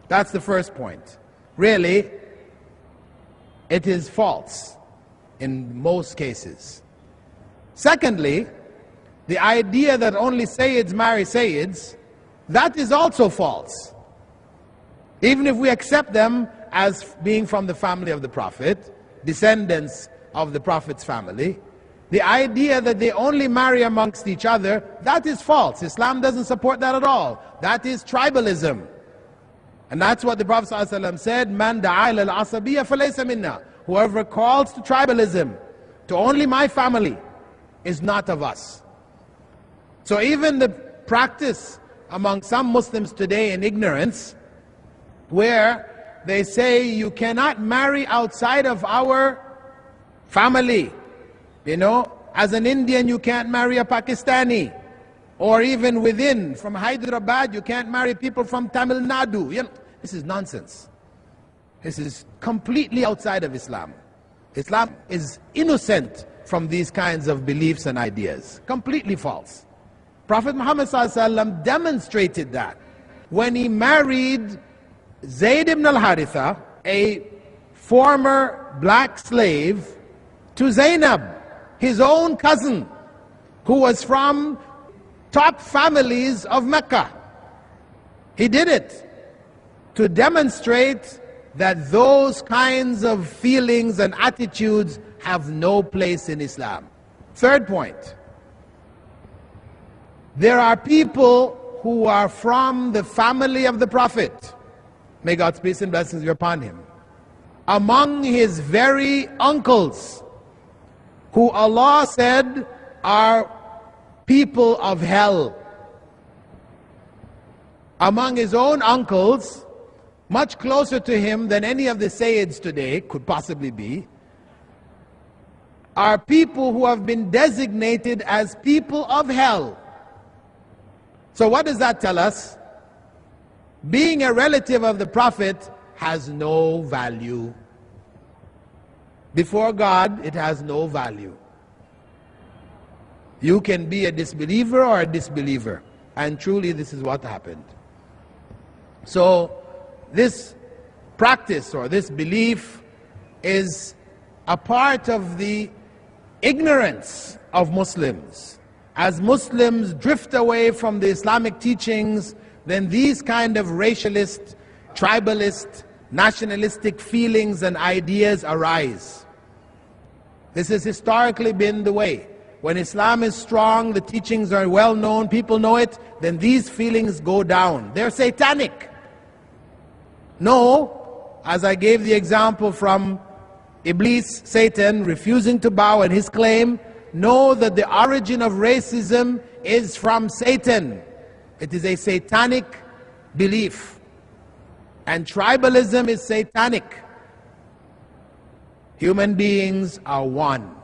That's the first point. Really, it is false in most cases. Secondly, the idea that only Sayyids marry Sayyids, that is also false. Even if we accept them as being from the family of the Prophet, descendants of the Prophet's family, the idea that they only marry amongst each other, that is false. Islam doesn't support that at all. That is tribalism. And that's what the Prophet ﷺ said, Man da'a ila al-asabiyya falaysa minna. Whoever calls to tribalism, to only my family, is not of us. So even the practice among some Muslims today in ignorance, where they say you cannot marry outside of our family. As an Indian you can't marry a Pakistani, or even within, from Hyderabad you can't marry people from Tamil Nadu. This is nonsense. This is completely outside of Islam. Islam is innocent from these kinds of beliefs and ideas. Completely false. Prophet Muhammad ﷺ demonstrated that when he married Zayd ibn al-Haritha, a former black slave, to Zainab, his own cousin, who was from top families of Mecca. He did it to demonstrate that those kinds of feelings and attitudes have no place in Islam. Third point, there are people who are from the family of the Prophet, may God's peace and blessings be upon him, among his very uncles, who Allah said are people of hell. Among his own uncles, much closer to him than any of the Sayyids today could possibly be, are people who have been designated as people of hell. So what does that tell us? Being a relative of the Prophet has no value. Before God, it has no value. You can be a disbeliever or a disbeliever. And truly this is what happened. So this practice or this belief is a part of the ignorance of Muslims. As Muslims drift away from the Islamic teachings, then these kind of racialist, tribalist, nationalistic feelings and ideas arise. This has historically been the way. When Islam is strong, the teachings are well known, people know it, then these feelings go down. They're satanic. No, as I gave the example from Iblis, Satan, refusing to bow, and his claim, know that the origin of racism is from Satan. It is a satanic belief. And tribalism is satanic. Human beings are one.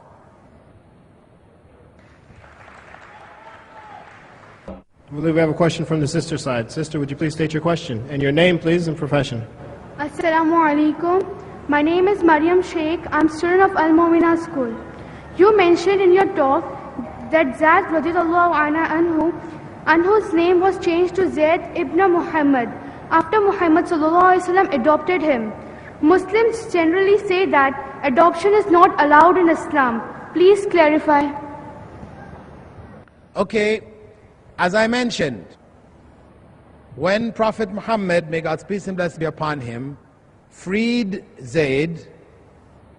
I believe we have a question from the sister side. Sister, would you please state your question? And your name, please, and profession. Assalamu alaikum. My name is Mariam Sheikh. I'm student of Al-Mu'minah School. You mentioned in your talk that Zayd radiyallahu anhu's name was changed to Zayd ibn Muhammad after Muhammad sallallahu alaihi wasallam adopted him. Muslims generally say that adoption is not allowed in Islam. Please clarify. Okay, as I mentioned, when Prophet Muhammad, may God's peace and blessing be upon him, freed Zayd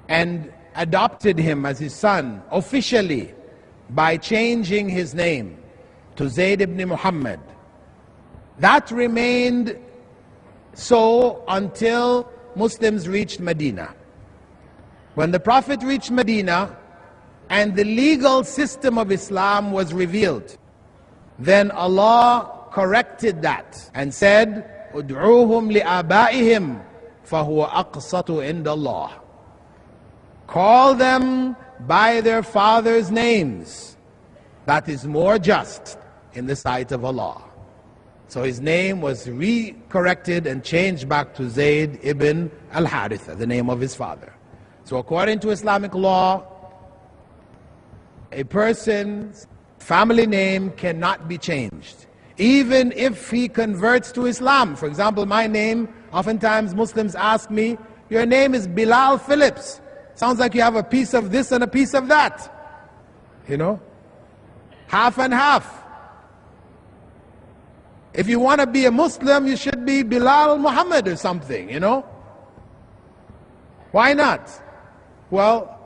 and adopted him as his son officially by changing his name to Zayd ibn Muhammad, that remained so until Muslims reached Medina. When the Prophet reached Medina and the legal system of Islam was revealed, then Allah corrected that and said, "Ud'uuhum li'abaihim fahuwa aqsatu inda Allah." Call them by their fathers' names. That is more just in the sight of Allah. So his name was re-corrected and changed back to Zayd ibn al-Haritha, the name of his father. So according to Islamic law, a person's family name cannot be changed, even if he converts to Islam. For example, my name, oftentimes Muslims ask me, your name is Bilal Phillips. Sounds like you have a piece of this and a piece of that. You know? Half and half. If you want to be a Muslim, you should be Bilal Muhammad or something, you know? Why not? Well,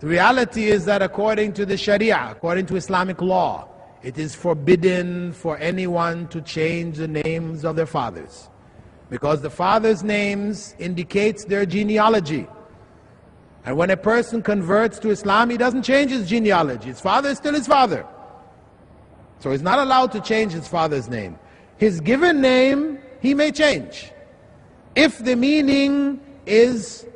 the reality is that according to the Sharia, according to Islamic law, it is forbidden for anyone to change the names of their fathers. Because the fathers' names indicates their genealogy. And when a person converts to Islam, he doesn't change his genealogy. His father is still his father. So he's not allowed to change his father's name. His given name, he may change. If the meaning is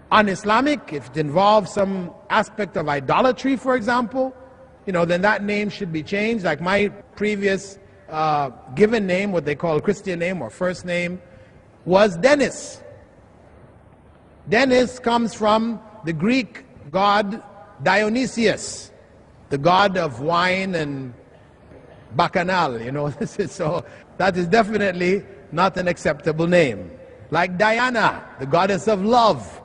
un-Islamic, if it involves some aspect of idolatry, for example, you know, then that name should be changed. Like my previous given name, what they call Christian name or first name, was Dennis. Dennis comes from the Greek god Dionysius, the god of wine and bacchanal, you know. So that is definitely not an acceptable name. Like Diana, the goddess of love.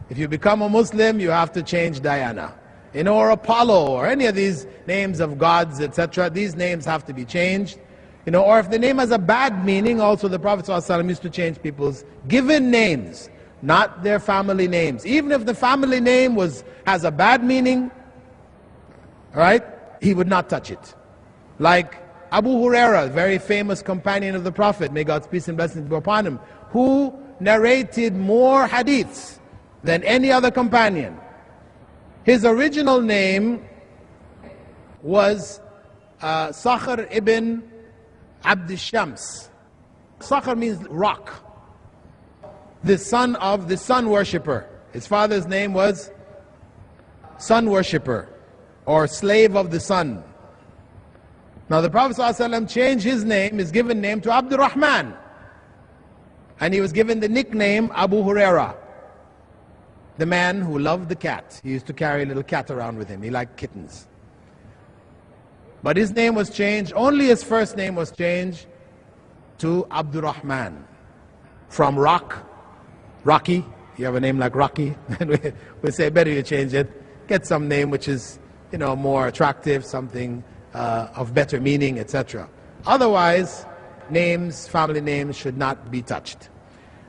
If you become a Muslim, you have to change Diana. You know, or Apollo, or any of these names of gods, etc. These names have to be changed. You know, or if the name has a bad meaning, also the Prophet ﷺ used to change people's given names, not their family names. Even if the family name has a bad meaning, right, he would not touch it. Like Abu Huraira, very famous companion of the Prophet, may God's peace and blessings be upon him, who narrated more hadiths than any other companion. His original name was Sakhr ibn Abd Shams. Sakhr means rock. The son of the sun worshipper. His father's name was sun worshipper or slave of the sun. Now the Prophet ﷺ changed his name, his given name, to Abdul Rahman. And he was given the nickname Abu Huraira, the man who loved the cat. He used to carry a little cat around with him. He liked kittens. But his name was changed, only his first name was changed to Abdul Rahman. From rocky, You have a name like Rocky, and we say, better you change it. Get some name which is, more attractive, something of better meaning, etc. Otherwise, names, family names should not be touched.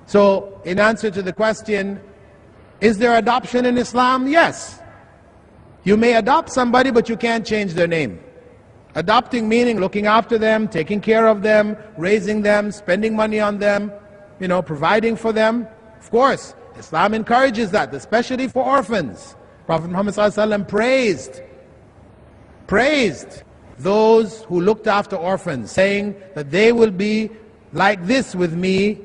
So, in answer to the question, is there adoption in Islam? Yes. You may adopt somebody, but you can't change their name. Adopting meaning looking after them, taking care of them, raising them, spending money on them, providing for them. Of course, Islam encourages that, especially for orphans. Prophet Muhammad ﷺ praised those who looked after orphans, saying that they will be like this with me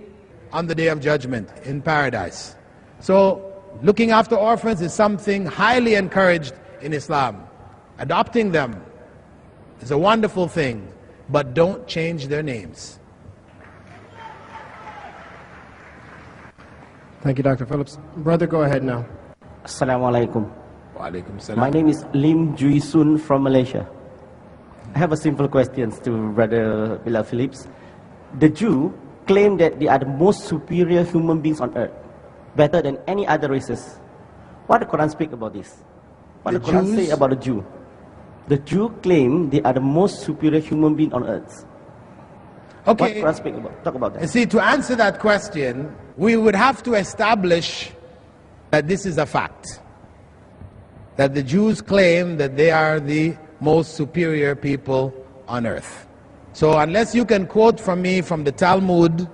on the day of judgment in paradise. So, looking after orphans is something highly encouraged in Islam. Adopting them is a wonderful thing, but don't change their names. Thank you, Dr. Phillips. Brother, go ahead now. Assalamu alaikum. Wa alaikum salam. My name is Lim Jui Sun from Malaysia. I have a simple question to Brother Bilal Phillips. The Jew claim that they are the most superior human beings on earth, better than any other races. What the Quran speak about this? What the Quran say about the Jew? The Jew claim they are the most superior human being on earth. Okay. What Quran speak about? Talk about that. You see, to answer that question, we would have to establish that this is a fact. That the Jews claim that they are the most superior people on earth. So unless you can quote from me from the Talmud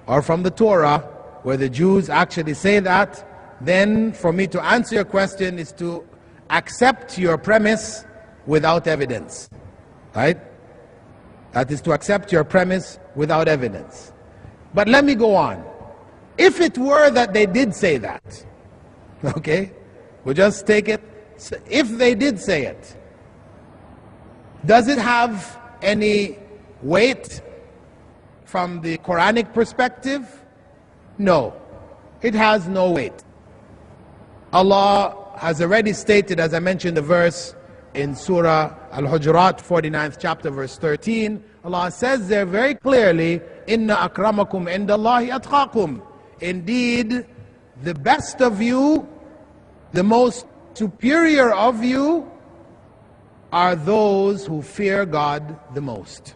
or from the Torah, where the Jews actually say that, then for me to answer your question is to accept your premise without evidence. Right? That is to accept your premise without evidence. But let me go on. If it were that they did say that, okay, we'll just take it. If they did say it, does it have any weight from the Quranic perspective? No, it has no weight. Allah has already stated, as I mentioned the verse in Surah Al-Hujurat, 49th chapter, verse 13, Allah says there very clearly, Inna akramakum indallahi atqakum. Indeed, the best of you, the most superior of you, are those who fear God the most.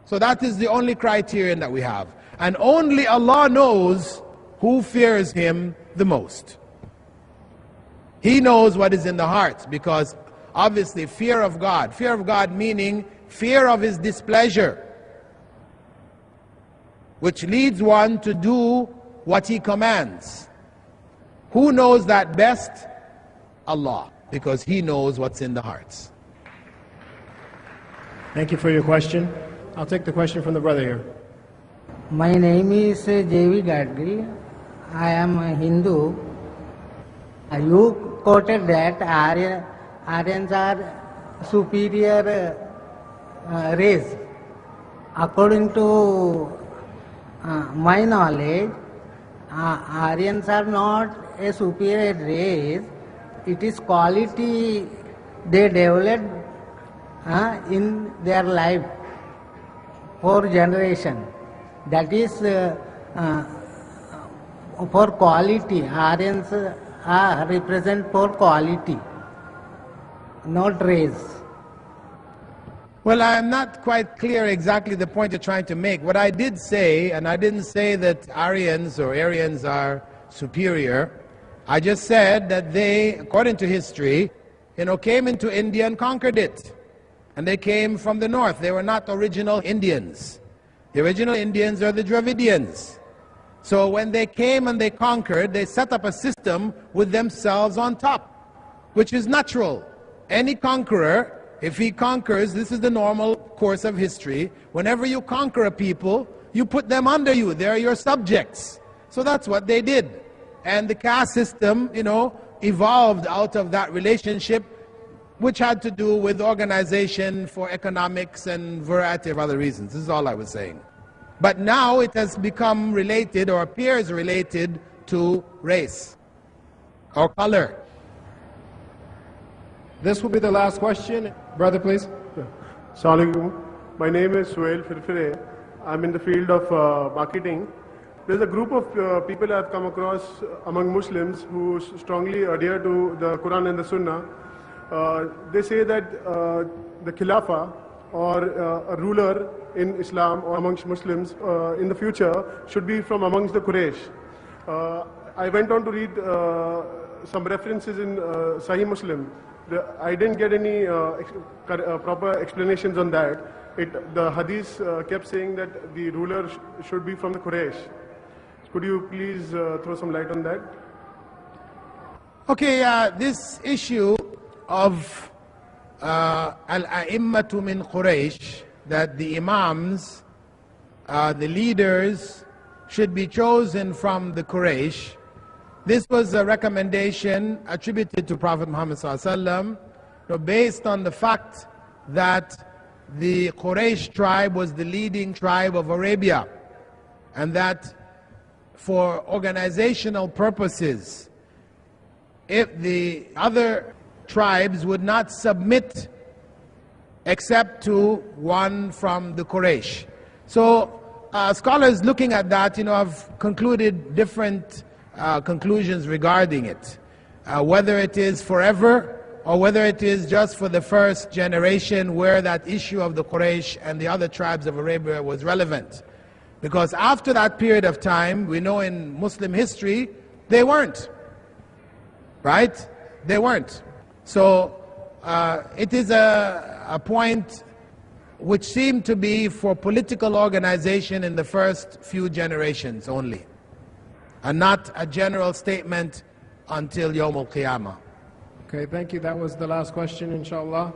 So that is the only criterion that we have. And only Allah knows who fears Him the most. He knows what is in the hearts, because obviously fear of God meaning fear of His displeasure, which leads one to do what He commands. Who knows that best? Allah, because He knows what's in the hearts. Thank you for your question. I'll take the question from the brother here. My name is J.V. Gadgil. I am a Hindu. You quoted that Aryans are superior race. According to my knowledge, Aryans are not a superior race. It is quality they developed in their life for generation. That is for quality. Aryans represent for quality, not race. Well, I am not quite clear exactly the point you're trying to make. What I did say, and I didn't say that Aryans are superior. I just said that they, according to history, came into India and conquered it. And they came from the north. They were not original Indians. The original Indians are the Dravidians. So when they came and they conquered, they set up a system with themselves on top, which is natural. Any conqueror, if he conquers, this is the normal course of history. Whenever you conquer a people, you put them under you. They're your subjects. So that's what they did. And the caste system, evolved out of that relationship, which had to do with organization for economics and variety of other reasons. This is all I was saying. But now it has become related, or appears related, to race or color. This will be the last question. Brother, please. Assalamualaikum. My name is Suhail Firfire. I'm in the field of marketing. There's a group of people I've come across among Muslims who strongly adhere to the Quran and the Sunnah. They say that the Khilafah or a ruler in Islam or amongst Muslims in the future should be from amongst the Quraysh. I went on to read some references in Sahih Muslim. I didn't get any proper explanations on that. The hadith kept saying that the ruler should be from the Quraysh. Could you please throw some light on that? Okay, this issue of al-a'immatu min Quraysh, that the imams, the leaders, should be chosen from the Quraysh. This was a recommendation attributed to Prophet Muhammad ﷺ, based on the fact that the Quraysh tribe was the leading tribe of Arabia, and that for organizational purposes, if the other tribes would not submit except to one from the Quraysh. So scholars looking at that, have concluded different conclusions regarding it. Whether it is forever or whether it is just for the first generation where that issue of the Quraysh and the other tribes of Arabia was relevant. Because after that period of time, we know in Muslim history, they weren't. Right? They weren't. So it is a point which seemed to be for political organization in the first few generations only, and not a general statement until Yawm al-Qiyamah. Okay, thank you. That was the last question, inshallah.